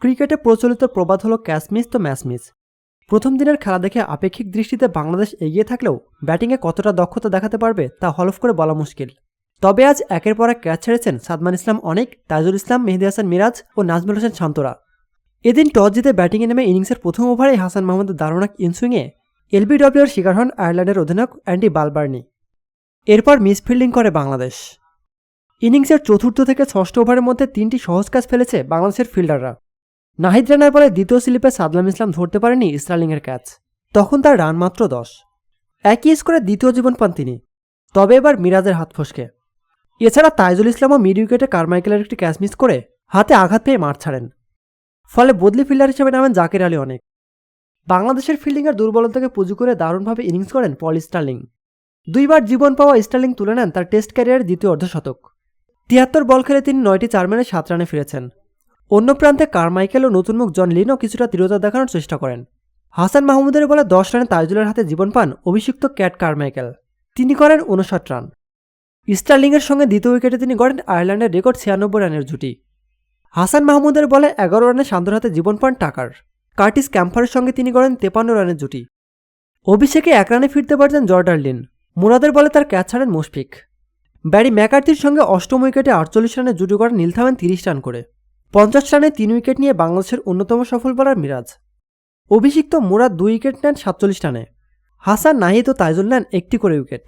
ক্রিকেটে প্রচলিত প্রবাদ হলো ক্যাচ মিস তো ম্যাচ মিস। প্রথম দিনের খেলা দেখে আপেক্ষিক দৃষ্টিতে বাংলাদেশ এগিয়ে থাকলেও ব্যাটিংয়ে কতটা দক্ষতা দেখাতে পারবে তা হলফ করে বলা মুশকিল। তবে আজ একের পর এক ক্যাচ ছেড়েছেন সাদমান ইসলাম অনিক, তাইজুল ইসলাম, মেহেদী হাসান মিরাজ ও নাজমুল হোসেন শান্তরা। এদিন টস জিতে ব্যাটিংয়ে নেমে ইনিংসের প্রথম ওভারেই হাসান মাহমুদের দারুণ এক ইনসুইংয়ে এলবিডব্লিউর শিকার হন আয়ারল্যান্ডের অধিনায়ক অ্যান্ডি বালবার্নি। এরপর মিসফিল্ডিং করে বাংলাদেশ। ইনিংসের চতুর্থ থেকে ষষ্ঠ ওভারের মধ্যে 3টি সহজ ক্যাচ ফেলেছে বাংলাদেশের ফিল্ডাররা। নাহিদ রানার বলে দ্বিতীয় স্লিপে সাদমান ইসলাম ধরতে পারেনি স্টার্লিংয়ের ক্যাচ। তখন তার রান মাত্র 10। একই স্কোরে দ্বিতীয় জীবন পান তিনি, তবে এবার মিরাজের হাত ফসকে। এছাড়া তাইজুল ইসলামও মিড উইকেটে কারমাইকেলের একটি ক্যাচ মিস করে হাতে আঘাত পেয়ে মাঠ ছাড়েন। ফলে বদলি ফিল্ডার হিসেবে নামেন জাকির আলী অনেক। বাংলাদেশের ফিল্ডিংয়ের দুর্বলতাকে পুঁজি করে দারুণভাবে ইনিংস করেন পল স্টার্লিং। 2বার জীবন পাওয়া স্টার্লিং তুলে নেন তার টেস্ট ক্যারিয়ারের দ্বিতীয় অর্ধশতক। 73 বল খেলে তিনি 9টি 4 মেরে 7 রানে ফিরেছেন। অন্য প্রান্তে কারমাইকেল ও নতুন মুখ জন লিনও কিছুটা দৃঢ়তা দেখানোর চেষ্টা করেন। হাসান মাহমুদের বলে 10 রানে তাইজুলের হাতে জীবন পান অভিষিক্ত ক্যাট কারমাইকেল। তিনি করেন 59 রান। স্টার্লিংয়ের সঙ্গে দ্বিতীয় উইকেটে তিনি গড়েন আয়ারল্যান্ডের রেকর্ড 96 রানের জুটি। হাসান মাহমুদের বলে 11 রানে শান্তর হাতে জীবন পান টাকার। কার্টিস ক্যাম্পারের সঙ্গে তিনি গড়েন 53 রানের জুটি। অভিষেকে 1 রানে ফিরতে পারছেন জর্ডান লিন। মুরাদের বলে তার ক্যাচ ছাড়েন মুশফিক। ব্যারি ম্যাকার্থির সঙ্গে অষ্টম উইকেটে 48 রানের জুটি করেন নীল থামেন 30 রান করে। 50 রানে 3 উইকেট নিয়ে বাংলাদেশের অন্যতম সফল বোলার মিরাজ। অভিষিক্ত মুরাদ 2 উইকেট নেন 47 রানে। হাসান, নাহিদ ও তাইজুল নেন 1টি করে উইকেট।